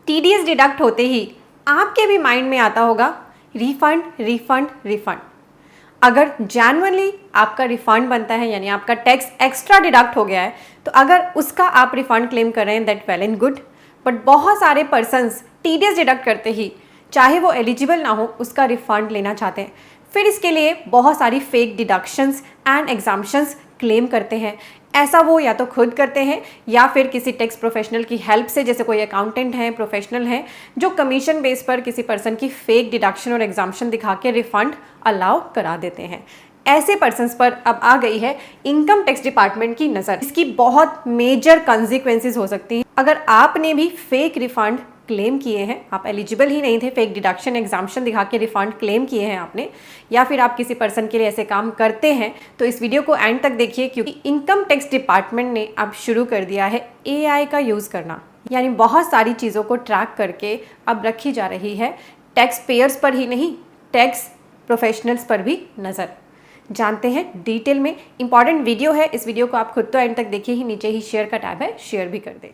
TDS deduct होते ही आपके भी माइंड में आता होगा रिफंड रिफंड रिफंड। अगर जेन्युइनली आपका रिफंड बनता है यानी आपका टैक्स एक्स्ट्रा डिडक्ट हो गया है तो अगर उसका आप रिफंड क्लेम कर रहे हैं that well and good. But बहुत सारे पर्सन्स टीडीएस डिडक्ट करते ही चाहे वो एलिजिबल ना हो उसका रिफंड लेना चाहते हैं, फिर इसके लिए बहुत सारी fake deductions and exemptions claim करते हैं। ऐसा वो या तो खुद करते हैं या फिर किसी टैक्स प्रोफेशनल की हेल्प से, जैसे कोई अकाउंटेंट है, प्रोफेशनल है, जो कमीशन बेस पर किसी पर्सन की फेक डिडक्शन और एग्जाम्पशन दिखा के रिफंड अलाउ करा देते हैं। ऐसे पर्सन्स पर अब आ गई है इनकम टैक्स डिपार्टमेंट की नज़र। इसकी बहुत मेजर कॉन्सिक्वेंसेस हो सकती हैं। अगर आपने भी फेक रिफंड क्लेम किए हैं, आप एलिजिबल ही नहीं थे, फेक डिडक्शन एग्जाम्पशन दिखा के रिफंड क्लेम किए हैं आपने, या फिर आप किसी पर्सन के लिए ऐसे काम करते हैं, तो इस वीडियो को एंड तक देखिए क्योंकि इनकम टैक्स डिपार्टमेंट ने अब शुरू कर दिया है एआई का यूज़ करना। यानी बहुत सारी चीज़ों को ट्रैक करके अब रखी जा रही है टैक्स पेयर्स पर ही नहीं, टैक्स प्रोफेशनल्स पर भी नज़र। जानते हैं डिटेल में, इंपॉर्टेंट वीडियो है, इस वीडियो को आप खुद तो एंड तक देखिए ही, नीचे ही शेयर का टैब है, शेयर भी कर दें।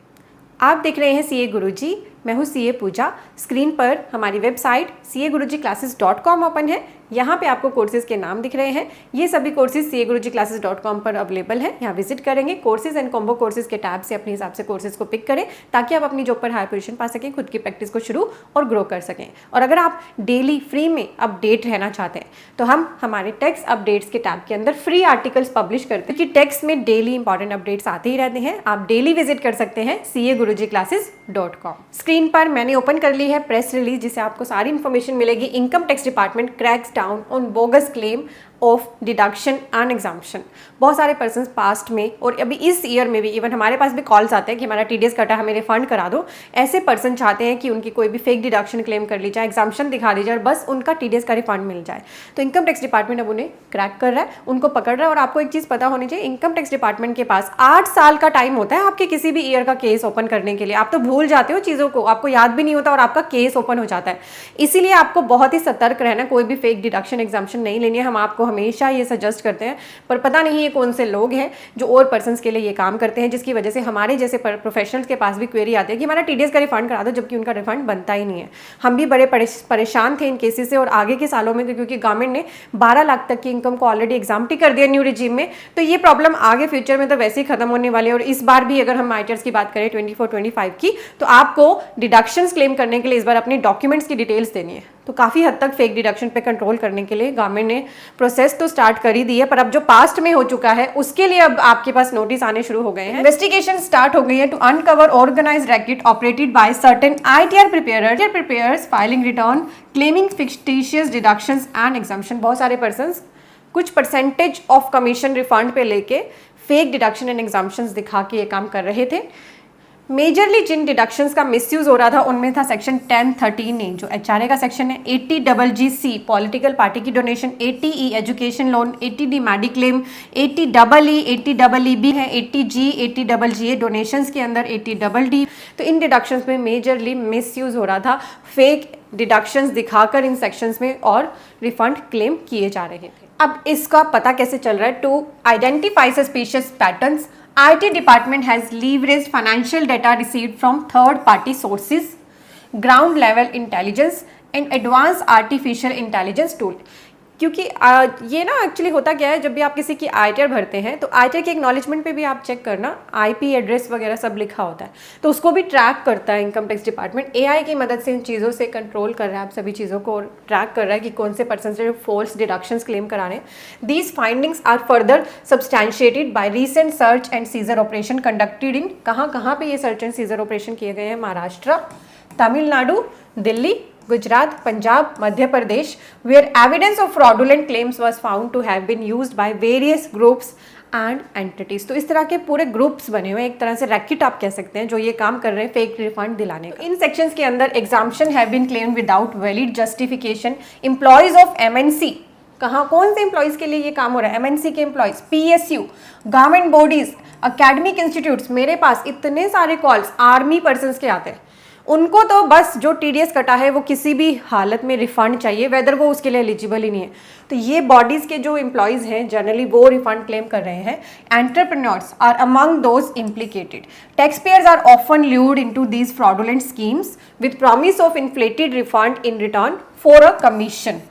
आप देख रहे हैं सीए गुरुजी, मैं हूँ सीए पूजा। स्क्रीन पर हमारी वेबसाइट CA-Guruji-Classes.com ओपन है। यहाँ पे आपको कोर्सेज़ के नाम दिख रहे हैं। ये सभी कोर्सेज़ CA-Guruji-Classes.com पर अवेलेबल हैं। यहाँ विजिट करेंगे, कोर्सेज़ एंड कॉम्बो कोर्सेज़ के टैब से अपने हिसाब से कोर्सेज़ को पिक करें ताकि आप अपनी जॉब पर हाई पोजीशन पा सकें, खुद की प्रैक्टिस को शुरू और ग्रो कर सकें। और अगर आप डेली फ्री में अपडेट रहना चाहते हैं तो हम हमारे टैक्स अपडेट्स के टैब के अंदर फ्री आर्टिकल्स पब्लिश करते हैं, क्योंकि टैक्स में डेली इंपॉर्टेंट अपडेट्स आते ही रहते हैं। आप डेली विजिट कर सकते हैं CA-Guruji-Classes.com। स्क्रीन पर मैंने ओपन कर ली है प्रेस रिलीज, जिसे आपको सारी इन्फॉर्मेशन मिलेगी। Income tax department cracks down on bogus claim of deduction and exemption. बहुत सारे पर्सन्स पास्ट में और अभी इस ईयर में भी, इवन हमारे पास भी कॉल्स आते हैं कि हमारा टीडीएस कटा, हमें रिफंड करा दो। ऐसे पर्सन चाहते हैं कि उनकी कोई भी फेक डिडक्शन क्लेम कर ली जाए, एग्जाम्पशन दिखा दी जाए और बस उनका टीडीएस का रिफंड मिल जाए। तो इनकम टैक्स डिपार्टमेंट अब उन्हें क्रैक कर रहा है, उनको पकड़ रहा है। और आपको एक चीज़ पता होनी चाहिए, इनकम टैक्स डिपार्टमेंट के पास 8 साल का टाइम होता है आपके किसी भी ईयर का केस ओपन करने के लिए। आप तो भूल जाते हो चीज़ों को, आपको याद भी नहीं होता और आपका केस ओपन हो जाता है। इसीलिए आपको बहुत ही सतर्क रहना, कोई भी फेक डिडक्शन एग्जाम्पशन नहीं लेनी है। हम आपको हमेशा ये सजेस्ट करते हैं, पर पता नहीं ये कौन से लोग हैं जो और पर्सन्स के लिए ये काम करते हैं, जिसकी वजह से हमारे जैसे प्रोफेशनल्स के पास भी क्वेरी आती है कि हमारा टीडीएस का रिफंड करा दो, जबकि उनका रिफंड बनता ही नहीं है। हम भी बड़े परेशान थे इन केसेस से, और आगे के सालों में क्योंकि गवर्नमेंट ने 12 लाख तक की इनकम को ऑलरेडी एग्जाम्प्ट कर दिया न्यू रिजीम में, तो ये प्रॉब्लम आगे फ्यूचर में तो वैसे ही खत्म होने वाली है। और इस बार भी अगर हम आईटीआर की बात करें 24-25 की, तो आपको डिडक्शंस क्लेम करने के लिए इस बार अपनी डॉक्यूमेंट्स की डिटेल्स देनी है। तो काफ़ी हद तक फेक डिडक्शन पे कंट्रोल करने के लिए गवर्नमेंट ने प्रोसेस तो स्टार्ट कर ही दी है, पर अब जो पास्ट में हो चुका है उसके लिए अब आपके पास नोटिस आने शुरू हो गए हैं। इन्वेस्टिगेशन स्टार्ट हो गई है to uncover organised racket operated by certain ITR preparers filing return claiming fictitious deductions and exemption. बहुत सारे पर्सन्स कुछ परसेंटेज ऑफ कमीशन रिफंड पे लेके फेक डिडक्शन एंड एग्जाम्पशंस दिखा के ये काम कर रहे थे। मेजरली जिन डिडक्शंस का मिसयूज हो रहा था उनमें था सेक्शन 1013A जो एचआरए का सेक्शन है, 80GGC पॉलिटिकल पार्टी की donation, 80E education loan, 80D mediclaim, 80EE, 80EEB है, 80G, 80GGA डोनेशंस के अंदर 80DD। तो इन डिडक्शंस में मेजरली मिसयूज हो रहा था, फेक डिडक्शंस दिखाकर इन सेक्शंस में और रिफंड क्लेम किए जा रहे थे। अब इसका पता कैसे चल रहा है? To identify suspicious patterns, IT department has leveraged financial data received from third-party sources, ground level intelligence and advanced artificial intelligence tool। क्योंकि ये ना एक्चुअली होता क्या है, जब भी आप किसी की आईटीआर भरते हैं तो आईटीआर के एक्नॉलेजमेंट पे भी आप चेक करना, आईपी एड्रेस वगैरह सब लिखा होता है, तो उसको भी ट्रैक करता है इनकम टैक्स डिपार्टमेंट। एआई की मदद से इन चीज़ों से कंट्रोल कर रहा है, आप सभी चीज़ों को ट्रैक कर रहा है कि कौन से पर्सन से फॉल्स डिडक्शंस क्लेम करा रहे हैं। These findings are further substantiated by recent search and seizure operation conducted in, कहाँ पे ये सर्च एंड सीजर ऑपरेशन किए गए हैं? Maharashtra, Tamil Nadu, Delhi, Gujarat, Punjab, Madhya Pradesh, where evidence of fraudulent claims was found to have been used by various groups and entities। तो इस तरह के पूरे ग्रुप्स बने हुए हैं, एक तरह से रैकेट आप कह सकते हैं, जो ये काम कर रहे हैं फेक रिफंड दिलाने का। इन सेक्शंस के अंदर exemption have been claimed without valid justification. Employees of MNC, कहाँ कौन से एम्प्लॉयज़ के लिए ये काम हो रहा है? MNC के employees, PSU, government bodies, academic institutes. मेरे पास इतने सारे कॉल्स आर्मी पर्सनस के आते हैं, उनको तो बस जो टीडीएस कटा है वो किसी भी हालत में रिफंड चाहिए, वेदर वो उसके लिए एलिजिबल ही नहीं है। तो ये बॉडीज़ के जो एम्प्लॉयज़ हैं जनरली वो रिफंड क्लेम कर रहे हैं। Entrepreneurs are among those implicated. Taxpayers are often lured into these fraudulent schemes with promise of inflated refund in return for a commission.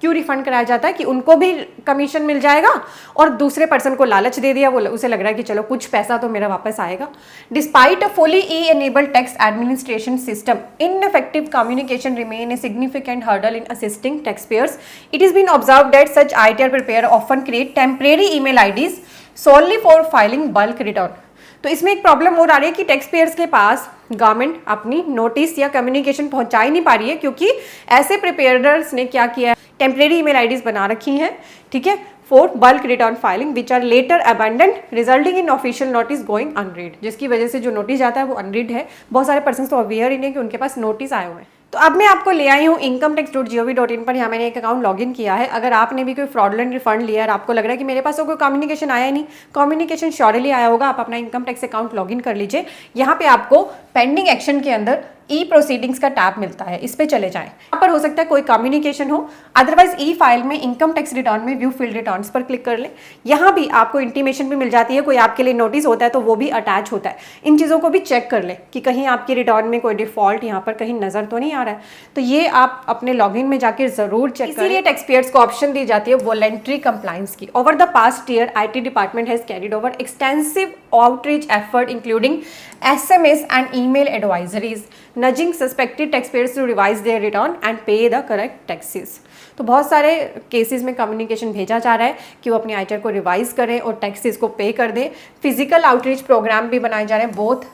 क्यों रिफंड कराया जाता है? कि उनको भी कमीशन मिल जाएगा और दूसरे पर्सन को लालच दे दिया, वो उसे लग रहा है कि चलो कुछ पैसा तो मेरा वापस आएगा। Despite a fully e enabled tax administration system, ineffective communication remain a significant hurdle in assisting taxpayers. It is been observe that such ITR preparer often create temporary email IDs solely for filing bulk return. तो इसमें एक problem और आ रही है कि tax payers के पास government अपनी notice या कम्युनिकेशन पहुंचा ही नहीं पा रही है, क्योंकि ऐसे प्रिपेयर्स ने क्या किया है, टेम्परेरी ईमेल IDs बना रखी हैं, ठीक है, for bulk return filing which are later abandon resulting in official notice going unread, जिसकी वजह से जो नोटिस जाता है वो अनरीड है। बहुत सारे पर्सन तो अवेयर ही नहीं कि उनके पास नोटिस आए हुए हैं। तो अब मैं आपको ले आई हूँ incometax.gov.in पर। यहाँ मैंने एक अकाउंट लॉगिन किया है। अगर आपने भी कोई फ्रॉडलेंट रिफंड लिया और आपको लग रहा है कि मेरे पास तो कोई कम्युनिकेशन आया नहीं, कम्युनिकेशन श्योरली आया होगा, आप अपना इनकम टैक्स अकाउंट लॉगिन कर लीजिए। यहाँ पे आपको पेंडिंग एक्शन के अंदर ई प्रोसीडिंग्स का टैब मिलता है, इस पे चले जाएं। यहाँ पर हो सकता है कोई कम्युनिकेशन हो, अदरवाइज ई फाइल में इनकम टैक्स रिटर्न में व्यू फील्ड रिटर्न्स पर क्लिक कर लें। यहाँ भी आपको इंटीमेशन भी मिल जाती है, कोई आपके लिए नोटिस होता है तो वो भी अटैच होता है। इन चीज़ों को भी चेक कर लें कि कहीं आपकी रिटर्न में कोई डिफॉल्ट यहाँ पर कहीं नजर तो नहीं आ रहा है। तो ये आप अपने लॉगिन में जाकर जरूर चेक करें। इसीलिए टैक्स पेयर्स को ऑप्शन दी जाती है वॉलंटरी कंप्लायंस की। Over the past year IT department has carried over extensive outreach effort including SMS and email advisories, nudging suspected taxpayers to revise their return and pay the correct taxes. तो बहुत सारे cases में communication भेजा जा रहा है कि वो अपनी ITR को रिवाइज करें और टैक्सेस को पे कर दें। फिजिकल आउटरीच प्रोग्राम भी बनाए जा रहे हैं both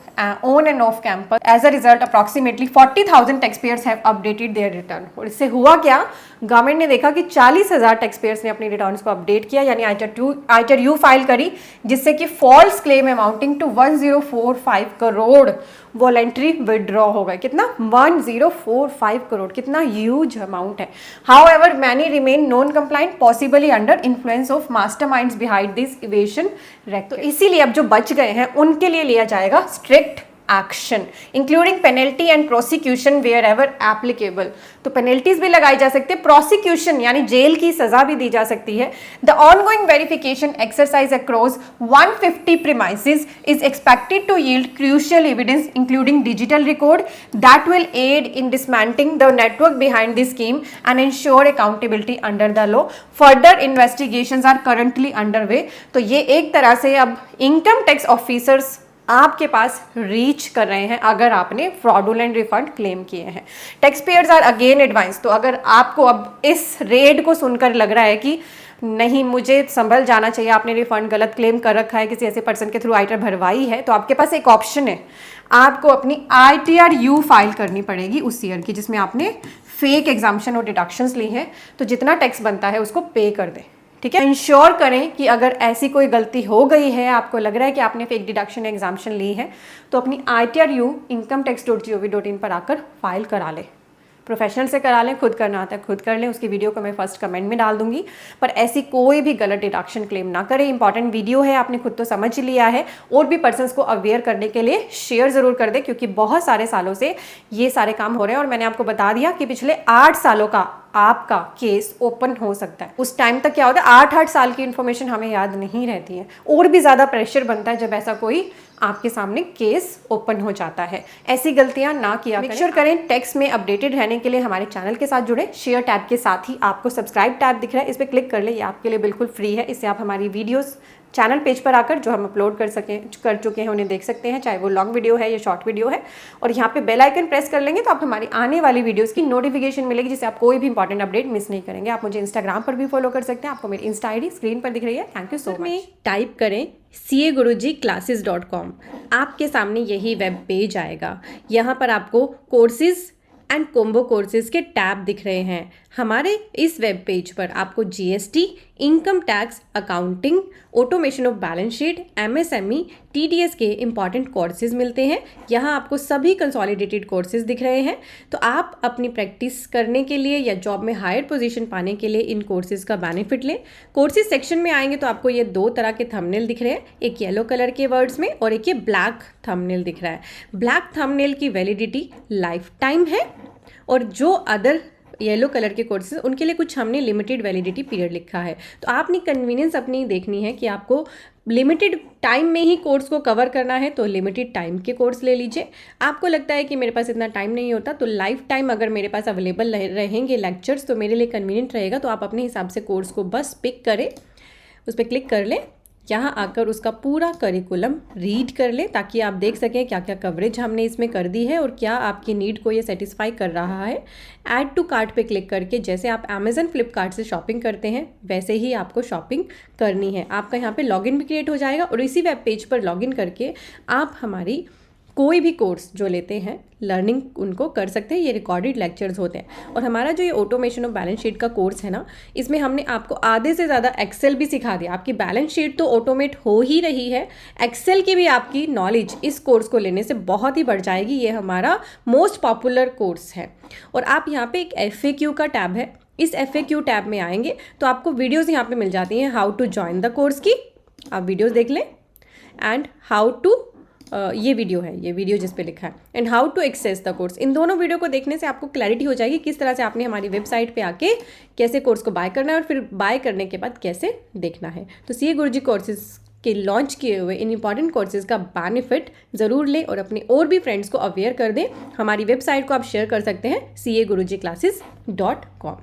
on and off campus. As a result approximately 40,000 taxpayers have updated their return. और इससे हुआ क्या, गवर्नमेंट ने देखा कि 40,000 टैक्स पेयर्स ने अपनी रिटर्न्स को अपडेट किया, यानी ITR U फाइल करी, जिससे कि false claim amounting to 1045 crore voluntary withdraw हो गए। कितना? 1045 करोड़, कितना ह्यूज अमाउंट है। However many remain non compliant, possibly under influence of masterminds behind this evasion racket. तो इसीलिए अब जो बच गए हैं उनके लिए लिया जाएगा strict action including penalty and prosecution wherever applicable. तो पेनल्टीज भी लगाई जा सकती है, प्रोसिक्यूशन यानी जेल की सजा भी दी जा सकती है। The ongoing verification exercise across 150 premises is expected to yield crucial evidence including digital record that will aid in dismantling the network behind this scheme and ensure accountability under the law. Further investigations are currently underway. तो ये एक तरह से अब income tax officers आपके पास reach कर रहे हैं अगर आपने फ्रॉडुलेंट रिफंड क्लेम किए हैं। Taxpayers are again advise. तो अगर आपको अब इस रेड को सुनकर लग रहा है कि नहीं मुझे संभल जाना चाहिए, आपने रिफंड गलत क्लेम कर रखा है, किसी ऐसे पर्सन के थ्रू ITR भरवाई है, तो आपके पास एक ऑप्शन है, आपको अपनी ITR U फाइल करनी पड़ेगी उस ईयर की जिसमें आपने फेक एग्जाम्पशन और डिडक्शंस ली हैं। तो जितना टैक्स बनता है उसको पे कर दें, ठीक है। इंश्योर करें कि अगर ऐसी कोई गलती हो गई है, आपको लग रहा है कि आपने फेक डिडक्शन एग्जाम्पशन ली है, तो अपनी ITR U incometax.gov.in पर आकर फाइल करा लें। प्रोफेशनल से करा लें, खुद करना आता है खुद कर लें, उसकी वीडियो को मैं फर्स्ट कमेंट में डाल दूंगी। पर ऐसी कोई भी गलत डिडक्शन क्लेम ना करें। इंपॉर्टेंट वीडियो है, आपने खुद तो समझ लिया है, और भी पर्सन्स को अवेयर करने के लिए शेयर ज़रूर कर दें, क्योंकि बहुत सारे सालों से ये सारे काम हो रहे हैं। और मैंने आपको बता दिया कि पिछले 8 सालों का आपका केस ओपन हो सकता है। उस टाइम तक क्या होता है, 8-8 साल की इन्फॉर्मेशन हमें याद नहीं रहती है, और भी ज़्यादा प्रेशर बनता है जब ऐसा कोई आपके सामने केस ओपन हो जाता है। ऐसी गलतियां ना किया करें। मेक श्योर करें टैक्स में अपडेटेड रहने के लिए हमारे चैनल के साथ जुड़े। शेयर टैब के साथ ही आपको सब्सक्राइब टैब दिख रहा है, इस पर क्लिक कर ले, ये आपके लिए बिल्कुल फ्री है। इससे आप हमारी वीडियोस चैनल पेज पर आकर जो हम अपलोड कर चुके हैं उन्हें देख सकते हैं, चाहे वो लॉन्ग वीडियो है या शॉर्ट वीडियो है। और यहाँ पे बेल आइकन प्रेस कर लेंगे तो आप हमारी आने वाली वीडियोस की नोटिफिकेशन मिलेगी, जिससे आप कोई भी इंपॉर्टेंट अपडेट मिस नहीं करेंगे। आप मुझे इंस्टाग्राम पर भी फॉलो कर सकते हैं, आपको मेरी इंस्टा ID स्क्रीन पर दिख रही है। Thank you so much. Type करें CAGurujiClasses.com, आपके सामने यही वेब पेज आएगा। यहाँ पर आपको कोर्सेज एंड कॉम्बो कोर्सेज के टैब दिख रहे हैं। हमारे इस वेब पेज पर आपको GST, income tax, accounting, automation of balance sheet, MSME, TDS के इम्पॉर्टेंट कोर्सेज मिलते हैं। यहाँ आपको सभी कंसोलिडेटेड कोर्सेज दिख रहे हैं। तो आप अपनी प्रैक्टिस करने के लिए या जॉब में हायर पोजीशन पाने के लिए इन कोर्सेज का बेनिफिट लें। कोर्सेज सेक्शन में आएंगे तो आपको ये 2 तरह के थंबनेल दिख रहे हैं, एक येलो कलर के वर्ड्स में और एक ये ब्लैक थंबनेल दिख रहा है। ब्लैक थंबनेल की वैलिडिटी लाइफ टाइम है और जो अदर येलो कलर के कोर्सेज उनके लिए कुछ हमने लिमिटेड वैलिडिटी पीरियड लिखा है। तो आपने कन्वीनियंस अपनी देखनी है कि आपको लिमिटेड टाइम में ही कोर्स को कवर करना है तो लिमिटेड टाइम के कोर्स ले लीजिए। आपको लगता है कि मेरे पास इतना टाइम नहीं होता तो लाइफ टाइम अगर मेरे पास अवेलेबल रहेंगे लेक्चर्स तो मेरे लिए कन्वीनियंट रहेगा, तो आप अपने हिसाब से कोर्स को बस पिक करें, उस पर क्लिक कर लें, यहाँ आकर उसका पूरा करिकुलम रीड कर लें ताकि आप देख सकें क्या क्या कवरेज हमने इसमें कर दी है और क्या आपकी नीड को ये सेटिस्फाई कर रहा है। ऐड टू कार्ट पे क्लिक करके जैसे आप अमेज़न फ्लिपकार्ट से शॉपिंग करते हैं वैसे ही आपको शॉपिंग करनी है। आपका यहाँ पे लॉगिन भी क्रिएट हो जाएगा और इसी वेब पेज पर लॉगिन करके आप हमारी कोई भी कोर्स जो लेते हैं लर्निंग उनको कर सकते हैं। ये रिकॉर्डेड लेक्चर्स होते हैं। और हमारा जो ये ऑटोमेशन ऑफ बैलेंस शीट का कोर्स है ना, इसमें हमने आपको आधे से ज़्यादा एक्सेल भी सिखा दिया। आपकी बैलेंस शीट तो ऑटोमेट हो ही रही है, एक्सेल की भी आपकी नॉलेज इस कोर्स को लेने से बहुत ही बढ़ जाएगी। ये हमारा मोस्ट पॉपुलर कोर्स है। और आप यहाँ पे एक FAQ का टैब है, इस FAQ टैब में आएंगे तो आपको वीडियोज़ यहाँ पे मिल जाती हैं how to join the course की। आप वीडियोज़ देख लें एंड हाउ टू ये वीडियो है, ये वीडियो जिस पे लिखा है and how to access the course. इन दोनों वीडियो को देखने से आपको क्लैरिटी हो जाएगी किस तरह से आपने हमारी वेबसाइट पे आके कैसे कोर्स को बाय करना है और फिर बाय करने के बाद कैसे देखना है। तो CA गुरुजी कोर्सेज के लॉन्च किए हुए इन इंपॉर्टेंट कोर्सेज का बेनिफिट ज़रूर लें और अपने और भी फ्रेंड्स को अवेयर कर दें। हमारी वेबसाइट को आप शेयर कर सकते हैं CAgurujiclasses.com।